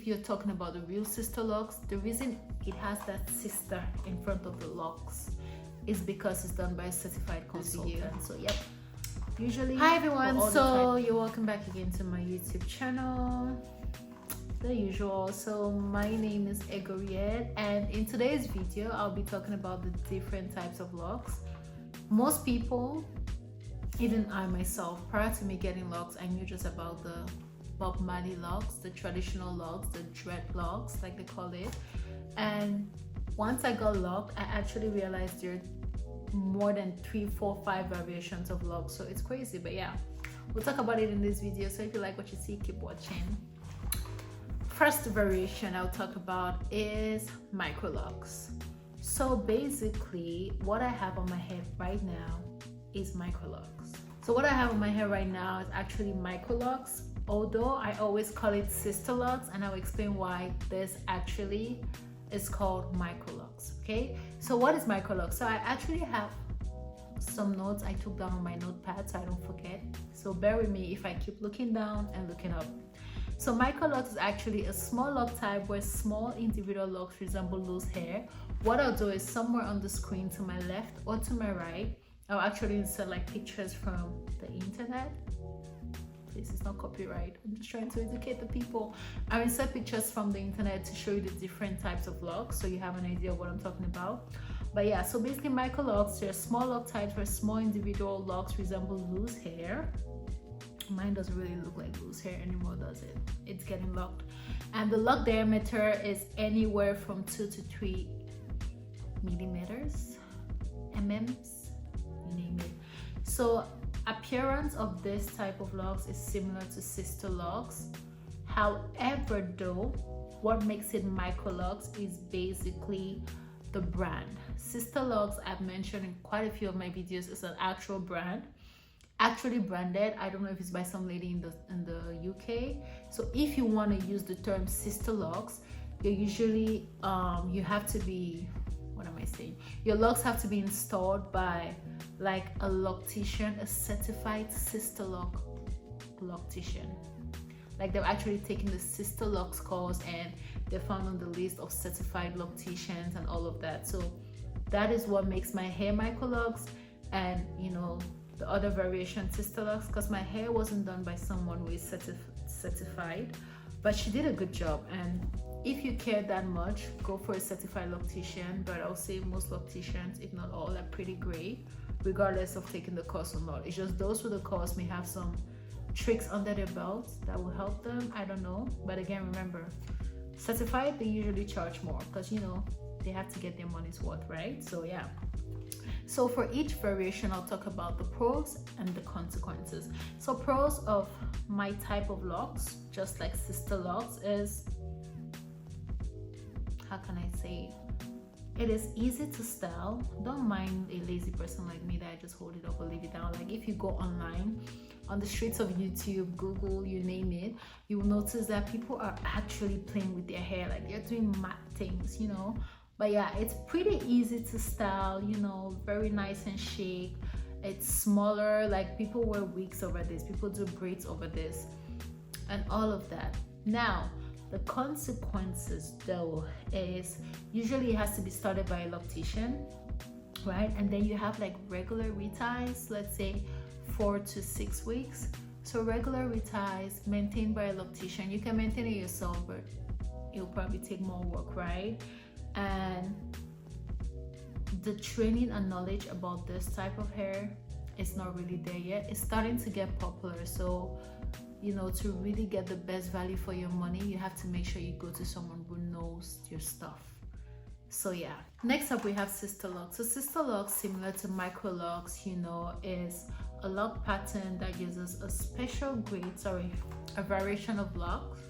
if you're talking about the real Sisterlocks, the reason it has that sister in front of the locks is because it's done by a certified consultant. So yep, usually. Hi everyone, so you're welcome back again to my YouTube channel, the usual. So my name is Egoriette, and in today's video I'll be talking about the different types of locks. Most people, even I myself, prior to me getting locks, I knew just about the Bob Marley locks, the traditional locks, the dreadlocks like they call it. And once I got locked, I actually realized there are more than 3, 4, 5 variations of locks. So it's crazy, but yeah, we'll talk about it in this video. So if you like what you see, keep watching. First variation I'll talk about is Microlocks. So basically what I have on my head right now is Microlocks. So what I have on my hair right now is actually Microlocks, although I always call it Sisterlocks, and I'll explain why this actually is called Microlocks. Okay, so what is Microlocks? So I actually have some notes I took down on my notepad so I don't forget, so bear with me if I keep looking down and looking up. So Microlocks is actually a small lock type where small individual locks resemble loose hair. What I'll do is somewhere on the screen to my left or to my right, I'll actually insert like pictures from the internet. This is not copyright, I'm just trying to educate the people. I'll insert pictures from the internet to show you the different types of locks so you have an idea of what I'm talking about. But yeah, so basically Microlocks, they're small lock types where small individual locks resemble loose hair. Mine doesn't really look like loose hair anymore, does it? It's getting locked. And the lock diameter is anywhere from 2 to 3 millimeters, mm's, you name it. So appearance of this type of locks is similar to Sisterlocks. However though, what makes it Microlocks is basically the brand. Sisterlocks, I've mentioned in quite a few of my videos, is an actual brand, actually branded. I don't know if it's by some lady in the UK. So if you want to use the term Sisterlocks, you usually you have to be, what am I saying? Your locks have to be installed by like a loctician, a certified Sisterlock loctician. Like they've actually taken the Sisterlocks course and they're found on the list of certified locticians and all of that. So that is what makes my hair Microlocks, and you know, the other variation Sisterlocks, because my hair wasn't done by someone who is certified, but she did a good job. And if you care that much, go for a certified loctician. But I'll say most locticians, if not all, are pretty great regardless of taking the course or not. It's just those with the course may have some tricks under their belt that will help them, I don't know. But again, remember, certified, they usually charge more because, you know, they have to get their money's worth, right? So yeah, so for each variation I'll talk about the pros and the consequences. So pros of my type of locks, just like Sisterlocks, is, how can I say, it is easy to style. Don't mind a lazy person like me that I just hold it up or leave it down. Like if you go online, on the streets of YouTube, Google, you name it, you will notice that people are actually playing with their hair, like they're doing mad things, you know. But yeah, it's pretty easy to style, you know, very nice and chic. It's smaller, like people wear wigs over this, people do braids over this and all of that. Now the consequences though is usually it has to be started by a loctician, right? And then you have like regular reties, let's say 4 to 6 weeks. So regular reties maintained by a loctician, you can maintain it yourself, but it'll probably take more work, right? And the training and knowledge about this type of hair is not really there yet. It's starting to get popular, so you know, to really get the best value for your money, you have to make sure you go to someone who knows your stuff. So yeah, next up we have Sisterlocks. So Sisterlocks, similar to Microlocks, you know, is a lock pattern that uses a special grid, a variation of locks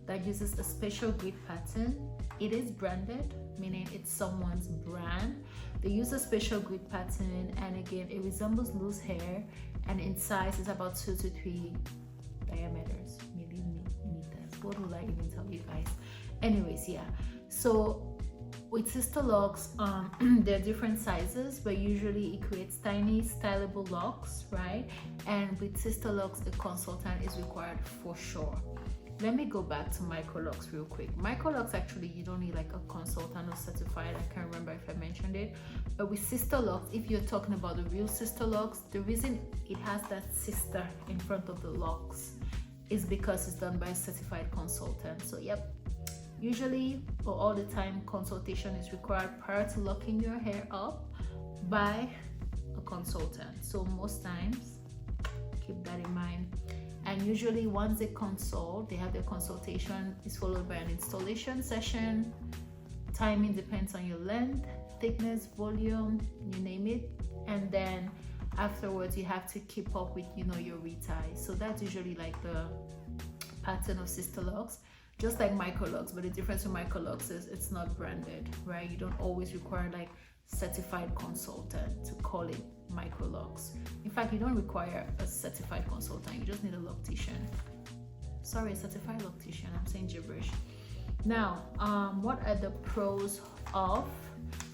that uses a special grid pattern. It is branded, meaning it's someone's brand. They use a special grid pattern, and again, it resembles loose hair, and in size is about 2 to 3 diameters, millimeters. What will I even tell you guys? Anyways, yeah, so with Sisterlocks, there are different sizes, but usually it creates tiny stylable locks, right? And with Sisterlocks, a consultant is required for sure. let me go back to Microlocks real quick. Microlocks, actually, you don't need like a consultant or certified. I can't remember if I mentioned it. But with Sisterlocks, if you're talking about the real Sisterlocks, the reason it has that sister in front of the locks is because it's done by a certified consultant. So yep, usually or all the time, consultation is required prior to locking your hair up by a consultant. So most times, keep that in mind. And usually once they consult, they have their consultation, is followed by an installation session. Timing depends on your length, thickness, volume, you name it. And then afterwards you have to keep up with, you know, your reties. So that's usually like the pattern of Sisterlocks, just like Microlocks. But the difference with Microlocks is it's not branded, right? You don't always require like certified consultant to call it Microlocks. In fact, you don't require a certified consultant, you just need a loctician. Sorry, a certified loctician, I'm saying gibberish. Now, what are the pros of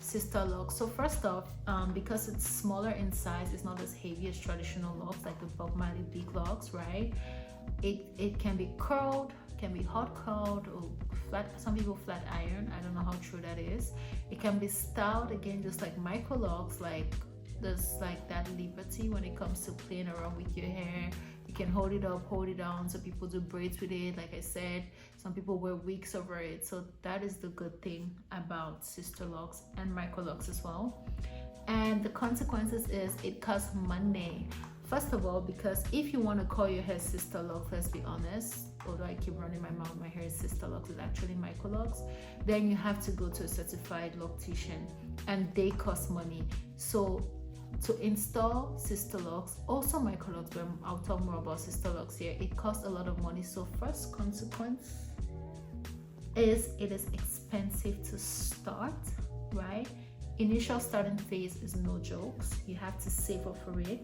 Sisterlocks? So first off, because it's smaller in size, it's not as heavy as traditional locks like the Bob Marley big locks, right? It can be curled, can be hot curled or flat. Some people flat iron, I don't know how true that is. It can be styled, again, just like Microlocks. Like there's like that liberty when it comes to playing around with your hair. You can hold it up, hold it down. So people do braids with it, like I said. Some people wear wigs over it. So that is the good thing about Sisterlocks and Microlocks as well. And the consequences is it costs money. First of all, because if you want to call your hair Sisterlocks, let's be honest, although I keep running my mouth, my hair is Sisterlocks, it's actually Microlocks, then you have to go to a certified loctician and they cost money. So to install Sisterlocks, also Microlocks, but I'll talk more about Sisterlocks here, it costs a lot of money. So first consequence is it is expensive to start, right? Initial starting phase is no jokes. You have to save up for it.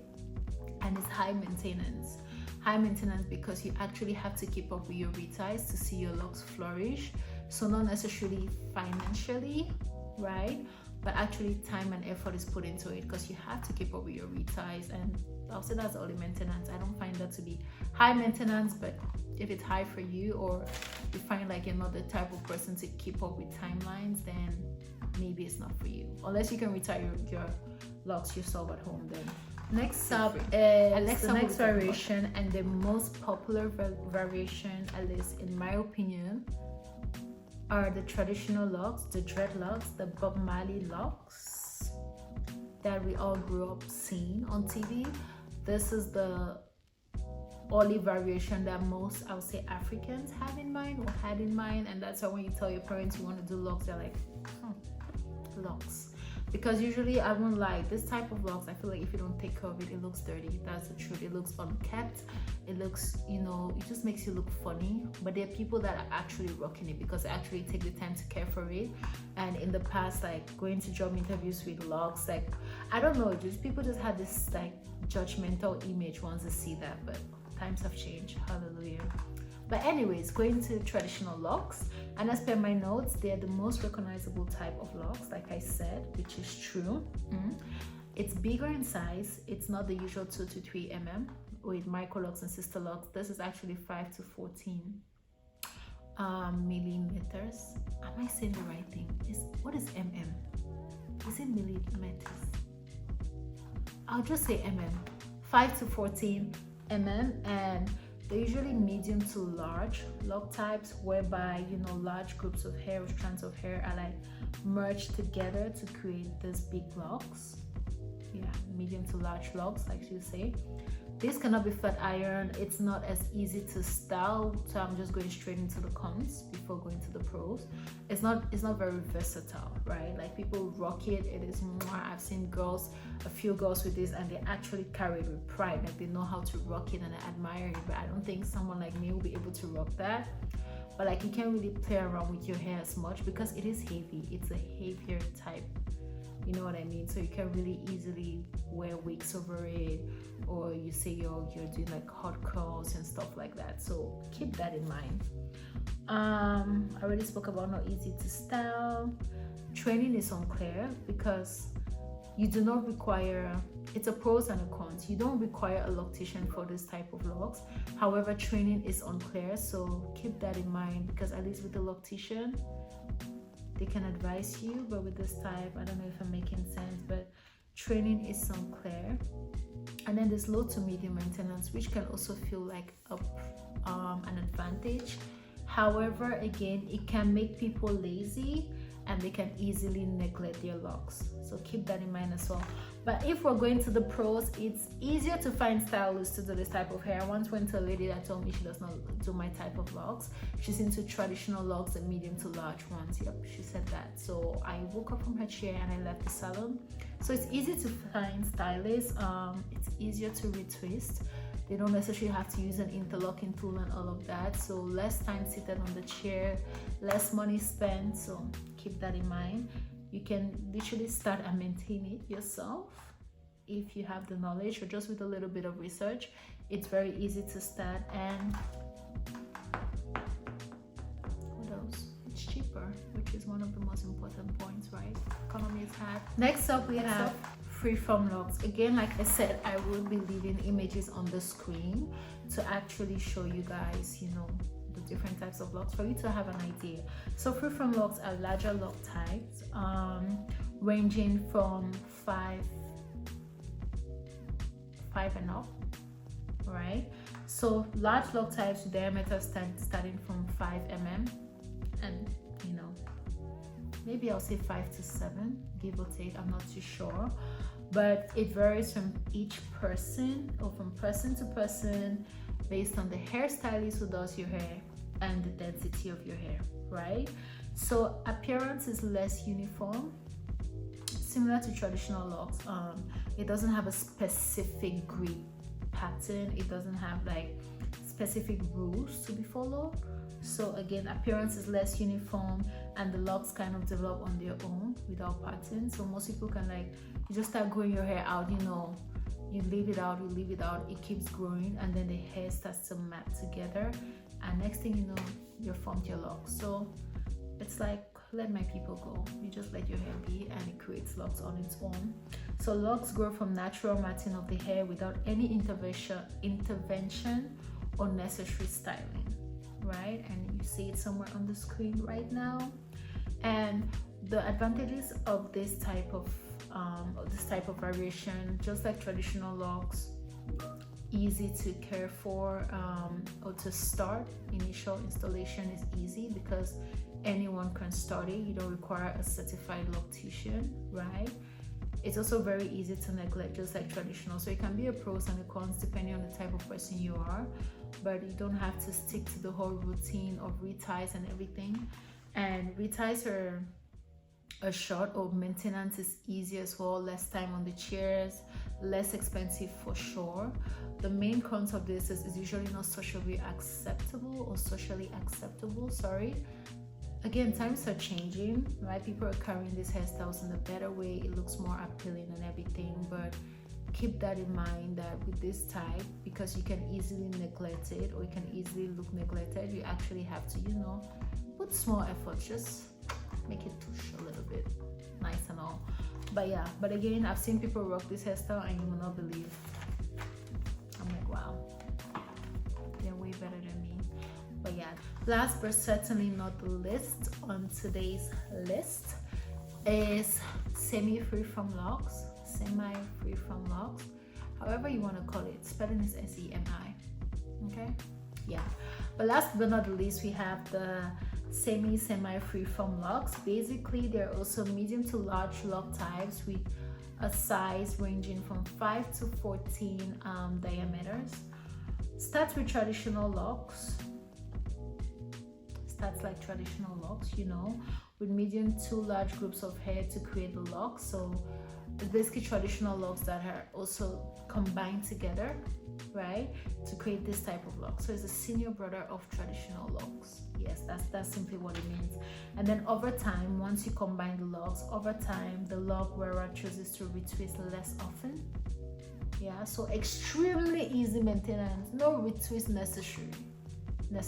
And it's high maintenance. High maintenance because you actually have to keep up with your reties to see your locks flourish. So not necessarily financially, right? But actually time and effort is put into it because you have to keep up with your reties. And I'll say that's all the maintenance. I don't find that to be high maintenance, but if it's high for you, or you find like you're not the type of person to keep up with timelines, then maybe it's not for you. Unless you can retire your locks yourself at home, then. Next up is the next variation, and the most popular variation, at least in my opinion, are the traditional locks, the dreadlocks, the Bob Marley locks that we all grew up seeing on TV. This is the only variation that most, I would say, Africans have in mind or had in mind, and that's why when you tell your parents you want to do locks, they're like, locks. Because usually, I won't lie, this type of locks, I feel like if you don't take care of it, it looks dirty. That's the truth. It looks unkept. It looks, you know, it just makes you look funny. But there are people that are actually rocking it because they actually take the time to care for it. And in the past, like going to job interviews with locks, like, I don't know, just people just had this like judgmental image once they see that. But times have changed. Hallelujah. But anyways, going to traditional locks, and as per my notes, they're the most recognizable type of locks, like I said, which is true. It's bigger in size. It's not the usual 2 to 3 mm with Microlocks and Sisterlocks. This is actually 5 to 14 millimeters. Am I saying the right thing? What is mm? Is it millimeters? I'll just say mm. 5 to 14 mm, and they're usually medium to large lock types, whereby, you know, large groups of hair or strands of hair are like merged together to create these big locks. Yeah, medium to large locks, like you say. This cannot be flat iron. It's not as easy to style, so I'm just going straight into the cons before going to the pros. It's not very versatile, right? Like people rock it. It is more. I've seen a few girls with this, and they actually carry it with pride. Like they know how to rock it, and I admire it. But I don't think someone like me will be able to rock that. But like you can't really play around with your hair as much because it is heavy. It's a heavier type. You know what I mean? So you can really easily wear wigs over it, or you say you're doing like hot curls and stuff like that. So keep that in mind. I already spoke about not easy to style. Training is unclear because you do not require, it's a pros and a cons. You don't require a loctician for this type of locks. However, training is unclear, so keep that in mind, because at least with the loctician, they can advise you, but with this type, I don't know if I'm making sense, but training is unclear. And then there's low to medium maintenance, which can also feel like an advantage. However, again, it can make people lazy and they can easily neglect their locks, so keep that in mind as well. But if we're going to the pros, it's easier to find stylists to do this type of hair. I once went to a lady that told me she does not do my type of locks. She's into traditional locks and medium to large ones. Yep, she said that. So I woke up from her chair and I left the salon. So it's easy to find stylists. It's easier to retwist. They don't necessarily have to use an interlocking tool and all of that. So less time seated on the chair, less money spent. So keep that in mind. You can literally start and maintain it yourself if you have the knowledge, or just with a little bit of research. It's very easy to start. And what else? It's cheaper, which is one of the most important points, right? Economy is hard. Next up, we have Freeform locks. Again, like I said, I will be leaving images on the screen to actually show you guys, you know, the different types of locks for you to have an idea. So Freeform locks are larger lock types, ranging from 5 and up, right? So large lock types with diameter starting from 5 mm, and you know, maybe I'll say 5 to 7, give or take, I'm not too sure. But it varies from each person, or from person to person, based on the hairstylist who does your hair and the density of your hair, right? So appearance is less uniform, similar to traditional locks. It doesn't have a specific grip pattern. It doesn't have like specific rules to be followed. So again, appearance is less uniform, and the locks kind of develop on their own without pattern. So most people can, like, you just start growing your hair out, you know, you leave it out, it keeps growing, and then the hair starts to mat together, and next thing you know, you've formed your locks. So it's like, let my people go. You just let your hair be, and it creates locks on its own. So locks grow from natural matting of the hair without any intervention or necessary styling, right? And you see it somewhere on the screen right now. And the advantages of this type of variation, just like traditional locks, easy to care for, or to start. Initial installation is easy because anyone can start it. You don't require a certified loctician, right? It's also very easy to neglect, just like traditional. So it can be a pros and a cons depending on the type of person you are, but you don't have to stick to the whole routine of reties and everything. And reties are short, or maintenance is easy as well, less time on the chairs, less expensive for sure. The main cons of this is usually not socially acceptable, sorry. Again, times are changing, right? People are carrying these hairstyles in a better way. It looks more appealing and everything, but keep that in mind that with this type, because you can easily neglect it, or it can easily look neglected, you actually have to, you know, put small effort, just make it tush a little bit, nice and all. But yeah, but again, I've seen people rock this hairstyle and you will not believe. I'm like, wow, they're way better than me. But yeah, last but certainly not the least on today's list is semi-freeform locks, however you want to call it. Spelling is SEMI, okay? Yeah, but last but not the least, we have the semi-freeform locks. Basically, they're also medium to large lock types with a size ranging from 5 to 14 diameters. Starts with traditional locks. Starts like traditional locks, you know, with medium to large groups of hair to create the locks. So it's basically traditional locks that are also combined together, right, to create this type of lock. So it's a senior brother of traditional locks. Yes, that's simply what it means. And then over time, once you combine the locks, over time the lock wearer chooses to retwist less often. Yeah, so extremely easy maintenance, no retwist necessary. No,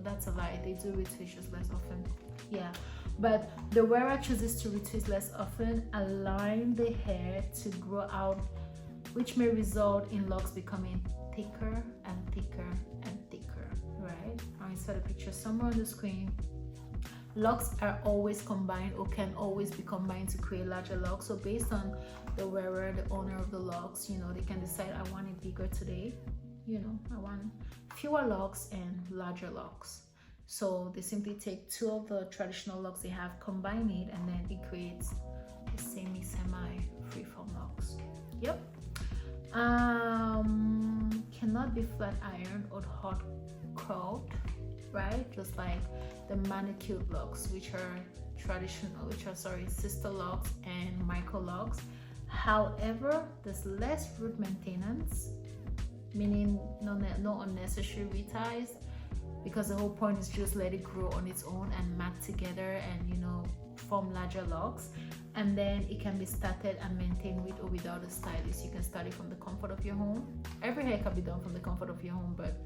that's a lie. They do retwist just less often. Yeah, but the wearer chooses to retwist less often, allowing the hair to grow out, which may result in locks becoming thicker and thicker and thicker, right? I'll insert a picture somewhere on the screen. Locks are always combined or can always be combined to create larger locks. So based on the wearer, the owner of the locks, you know, they can decide, I want it bigger today, you know, I want fewer locks and larger locks. So they simply take two of the traditional locks they have, combine it, and then it creates the semi freeform locks. Yep. Cannot be flat ironed or hot curled, right? Just like the manicured locks, which are Sisterlocks and Microlocks. However, there's less root maintenance, meaning no unnecessary reties, because the whole point is just let it grow on its own and mat together and, you know, form larger locks. And then it can be started and maintained with or without a stylist. You can start it from the comfort of your home. Every hair can be done from the comfort of your home, but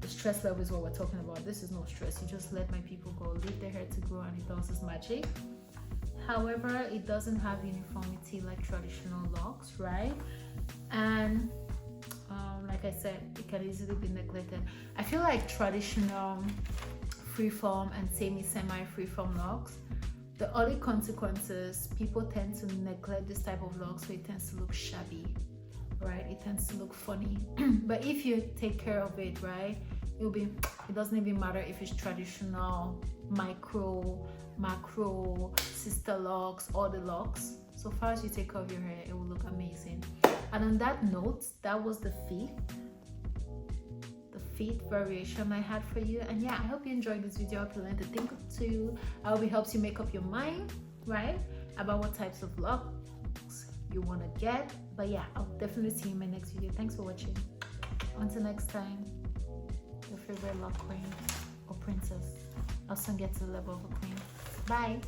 the stress level is what we're talking about. This is no stress. You just let my people go, leave their hair to grow, and it does its magic. However, it doesn't have uniformity like traditional locks, right? And like I said, it can easily be neglected. I feel like traditional freeform and semi freeform locks, the early consequences, people tend to neglect this type of lock, so it tends to look shabby, right? It tends to look funny. But if you take care of it, right, it doesn't even matter if it's traditional, micro, macro, Sisterlocks, or the locks. So far as you take care of your hair, it will look amazing. And on that note, that was the fifth variation I had for you. And yeah, I hope you enjoyed this video. I hope you learned a thing or two. I hope it helps you make up your mind, right, about what types of locks you want to get. But yeah, I'll definitely see you in my next video. Thanks for watching. Until next time, your favorite lock queen or princess. I'll soon get to the level of a queen. Bye.